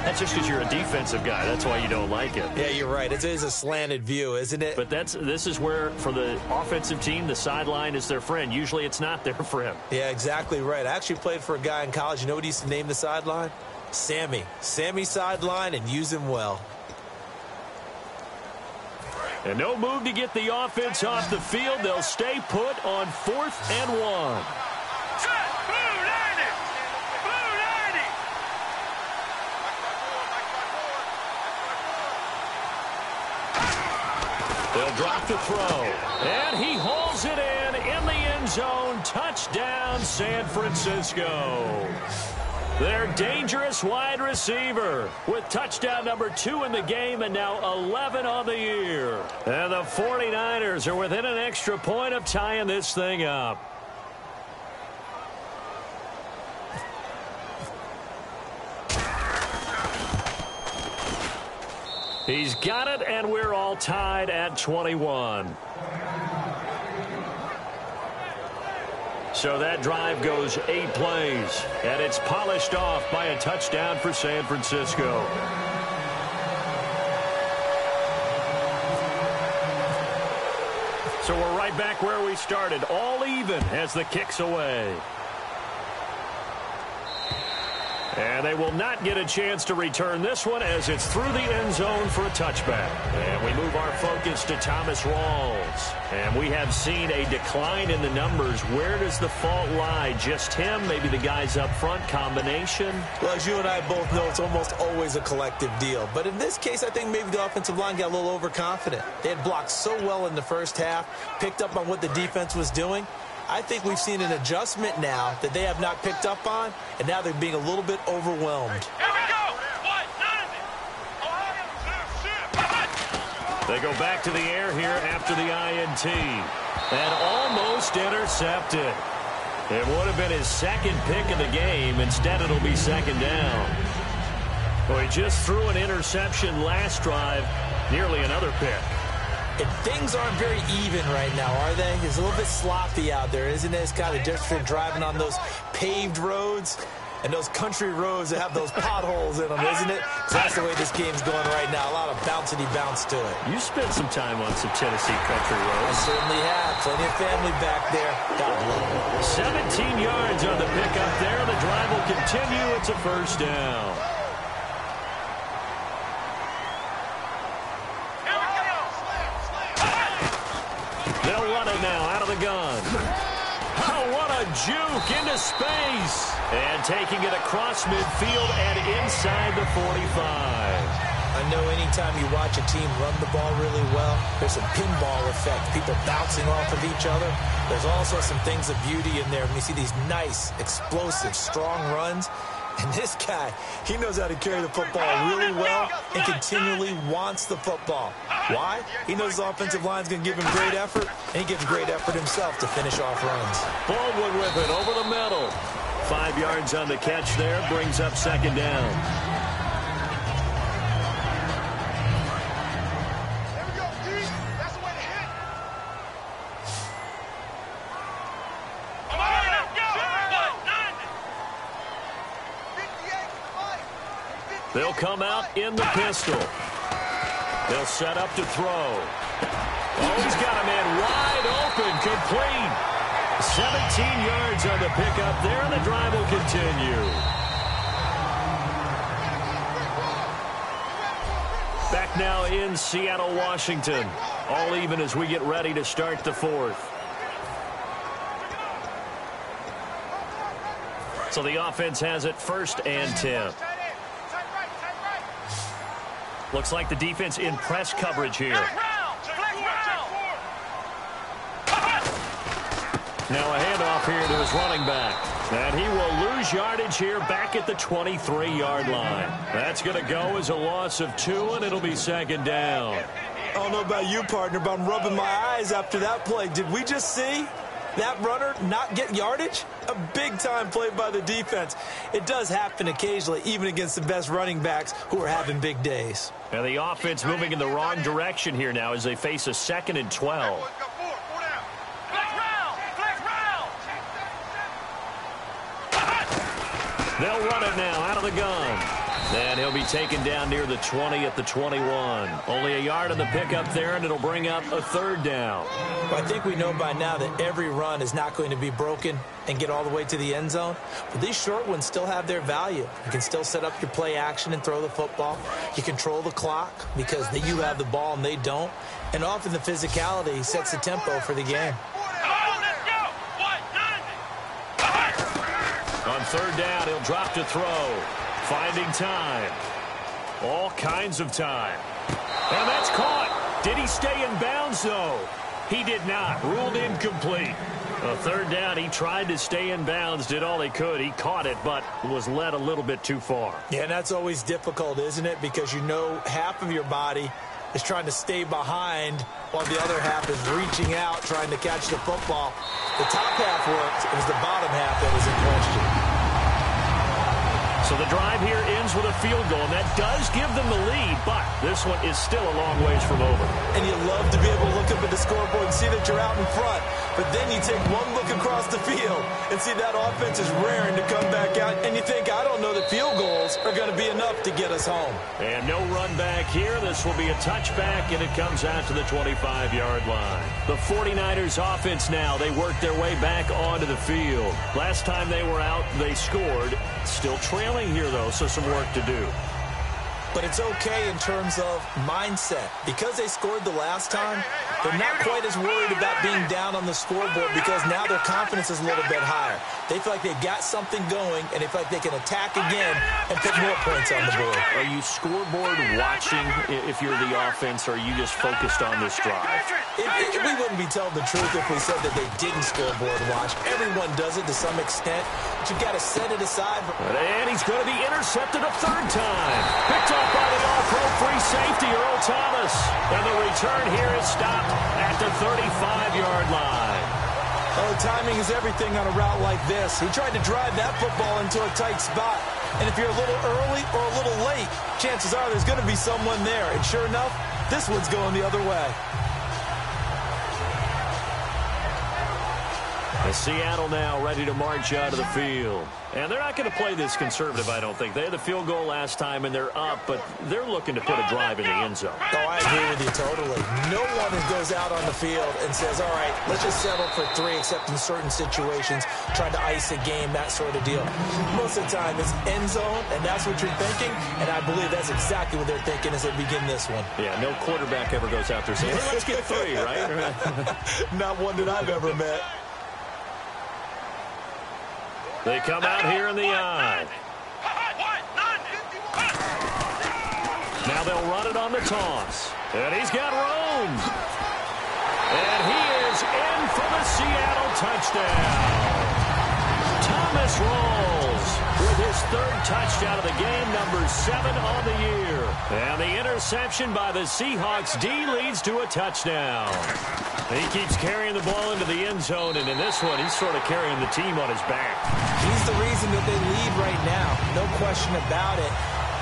That's just because you're a defensive guy. That's why you don't like it. Yeah, you're right. It is a slanted view, isn't it? But this is where, for the offensive team, the sideline is their friend. Usually it's not their friend. Yeah, exactly right. I actually played for a guy in college. You know what he used to name the sideline? Sammy. Sammy sideline, and use him well. And no move to get the offense off the field. They'll stay put on 4th and 1. They'll drop the throw. And he hauls it in the end zone. Touchdown, San Francisco. Their dangerous wide receiver with touchdown number 2 in the game and now 11 on the year. And the 49ers are within an extra point of tying this thing up. He's got it, and we're all tied at 21. So that drive goes 8 plays, and it's polished off by a touchdown for San Francisco. So we're right back where we started, all even as the kick's away. And they will not get a chance to return this one as it's through the end zone for a touchback. And we move our focus to Thomas Rawls. And we have seen a decline in the numbers. Where does the fault lie? Just him? Maybe the guys up front? Combination? Well, as you and I both know, it's almost always a collective deal. But in this case, I think maybe the offensive line got a little overconfident. They had blocked so well in the first half, picked up on what the defense was doing. I think we've seen an adjustment now that they have not picked up on, and now they're being a little bit overwhelmed. Here we go. They go back to the air here after the INT. And almost intercepted. It would have been his second pick of the game. Instead, it'll be second down. Well, he just threw an interception last drive, nearly another pick. And things aren't very even right now, are they? It's a little bit sloppy out there, isn't it? It's kind of different from driving on those paved roads and those country roads that have those potholes in them, isn't it? That's the way this game's going right now. A lot of bouncy bounce to it. You spent some time on some Tennessee country roads. I certainly have. Plenty of family back there. God love it. 17 yards on the pickup there. The drive will continue. It's a first down. They'll run it now out of the gun. Oh, what a juke into space. And taking it across midfield and inside the 45. I know anytime you watch a team run the ball really well, there's a pinball effect, people bouncing off of each other. There's also some things of beauty in there when you see these nice, explosive, strong runs. And this guy, he knows how to carry the football really well and continually wants the football. Why? He knows the offensive line's going to give him great effort, and he gives great effort himself to finish off runs. Baldwin with it over the middle. 5 yards on the catch there, brings up second down. They'll come out in the pistol. They'll set up to throw. Oh, he's got a man wide open, complete. 17 yards on the pickup there, and the drive will continue. Back now in Seattle, Washington. All even as we get ready to start the fourth. So the offense has it 1st and 10. Looks like the defense in press coverage here. Now a handoff here to his running back. And he will lose yardage here back at the 23-yard line. That's going to go as a loss of 2, and it'll be second down. I don't know about you, partner, but I'm rubbing my eyes after that play. Did we just see that runner not get yardage? A big-time play by the defense. It does happen occasionally, even against the best running backs who are having big days. And the offense moving in the wrong direction here now as they face a 2nd and 12. They'll run it now out of the gun. And he'll be taken down near the 20 at the 21. Only a yard on the pickup there, and it'll bring up a 3rd down. Well, I think we know by now that every run is not going to be broken and get all the way to the end zone. But these short ones still have their value. You can still set up your play action and throw the football. You control the clock because you have the ball and they don't. And often the physicality sets the tempo for the game. On 3rd down, he'll drop to throw. Finding time. All kinds of time. And that's caught. Did he stay in bounds, though? He did not. Ruled incomplete. A third down, he tried to stay in bounds, did all he could. He caught it, but was led a little bit too far. Yeah, and that's always difficult, isn't it? Because you know half of your body is trying to stay behind while the other half is reaching out, trying to catch the football. The top half worked. It was the bottom half that was in question. So the drive here ends with a field goal, and that does give them the lead, but this one is still a long ways from over. And you love to be able to look up at the scoreboard and see that you're out in front, but then you take one look across the field and see that offense is raring to come back out, and you think, I don't know that field goals are going to be enough to get us home. And no run back here. This will be a touchback, and it comes out to the 25-yard line. The 49ers offense now, they work their way back onto the field. Last time they were out, they scored. Still trailing here, though, so some work to do. But it's okay in terms of mindset. Because they scored the last time, they're not quite as worried about being down on the scoreboard because now their confidence is a little bit higher. They feel like they've got something going, and they feel like they can attack again and put more points on the board. Are you scoreboard watching if you're the offense, or are you just focused on this drive? We wouldn't be telling the truth if we said that they didn't scoreboard watch. Everyone does it to some extent, but you've got to set it aside. And he's going to be intercepted a third time. Picked up by the all-pro free safety, Earl Thomas. And the return here is stopped at the 35-yard line. Oh, timing is everything on a route like this. He tried to drive that football into a tight spot. And if you're a little early or a little late, chances are there's going to be someone there. And sure enough, this one's going the other way. And Seattle now ready to march out of the field. And they're not going to play this conservative, I don't think. They had the field goal last time, and they're up, but they're looking to put a drive in the end zone. Oh, I agree with you totally. No one goes out on the field and says, all right, let's just settle for 3, except in certain situations, trying to ice a game, that sort of deal. Most of the time, it's end zone, and that's what you're thinking, and I believe that's exactly what they're thinking as they begin this one. Yeah, no quarterback ever goes out there saying, hey, let's get 3, right? Not one that I've ever met. They come out here in the I. Now they'll run it on the toss. And he's got room. And he is in for the Seattle touchdown. Thomas rolls with his third touchdown of the game, number 7 on the year. And the interception by the Seahawks D leads to a touchdown. He keeps carrying the ball into the end zone, and in this one, he's sort of carrying the team on his back. He's the reason that they lead right now. No question about it.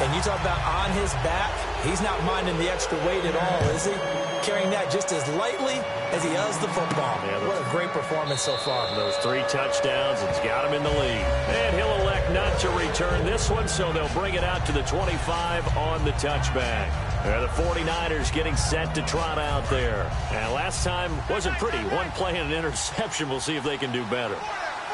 And you talk about on his back, he's not minding the extra weight at all, is he? Carrying that just as lightly as he does the football. Yeah, what a great performance so far. Those 3 touchdowns, it's got him in the lead. And he'll elect not to return this one, so they'll bring it out to the 25 on the touchback. The 49ers getting set to trot out there. And last time wasn't pretty. One play and an interception. We'll see if they can do better.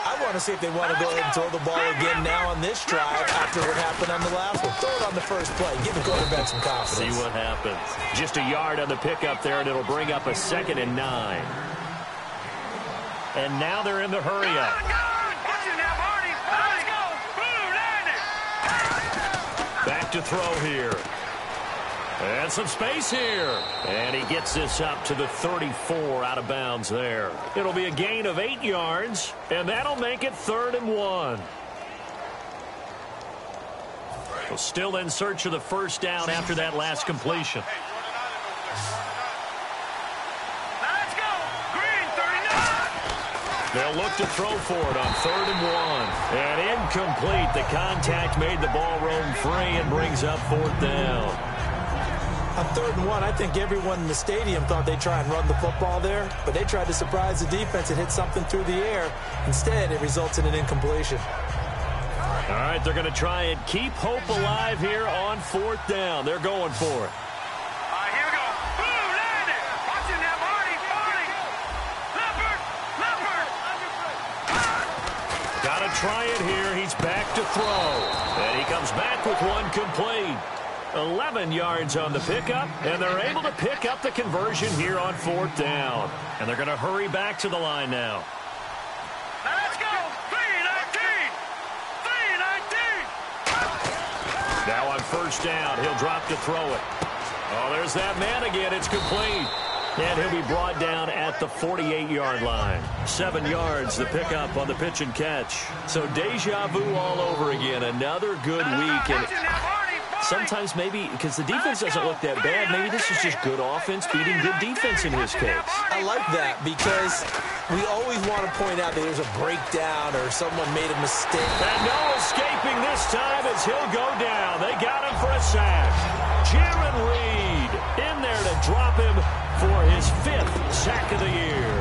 I want to see if they want to go ahead and throw the ball again now on this drive after what happened on the last one. Throw it on the first play. Give the quarterback some confidence. See what happens. Just a yard on the pickup there, and it'll bring up a 2nd and 9. And now they're in the hurry-up. Back to throw here. And some space here. And he gets this up to the 34 out of bounds there. It'll be a gain of 8 yards, and that'll make it 3rd and 1. Well, still in search of the first down after that last completion. Let's go. Green 39. They'll look to throw for it on 3rd and 1. And incomplete. The contact made the ball roam free and brings up 4th down. On 3rd and 1, I think everyone in the stadium thought they'd try and run the football there, but they tried to surprise the defense and hit something through the air. Instead, it results in an incompletion. All right, they're going to try and keep hope alive here on 4th down. They're going for it. Here we go. Boom, landed. Watching that, Marty. Leopard. Got to try it here. He's back to throw. And he comes back with one complete. 11 yards on the pickup, and they're able to pick up the conversion here on 4th down. And they're going to hurry back to the line now. Let's go. 3-19. 3-19. Now on 1st down, he'll drop to throw it. Oh, there's that man again. It's complete. And he'll be brought down at the 48-yard line. 7 yards the pickup on the pitch and catch. So deja vu all over again. Another good week. And sometimes maybe, because the defense doesn't look that bad, maybe this is just good offense beating good defense in his case. I like that because we always want to point out that there's a breakdown or someone made a mistake. And no escaping this time as he'll go down. They got him for a sack. Jaron Reed in there to drop him for his 5th sack of the year.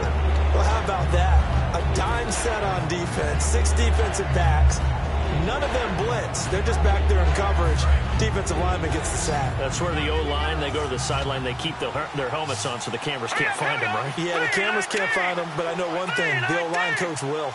Well, how about that? A dime set on defense, 6 defensive backs. None of them blitz. They're just back there in coverage. Defensive lineman gets the sack. That's where the O-line, they go to the sideline, they keep their helmets on so the cameras can't find them, right? Yeah, the cameras can't find them, but I know one thing. The O-line coach will.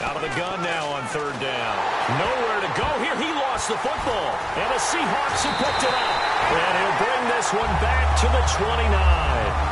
Out of the gun now on 3rd down. Nowhere to go here. He lost the football. And the Seahawks have picked it up. And he'll bring this one back to the 29.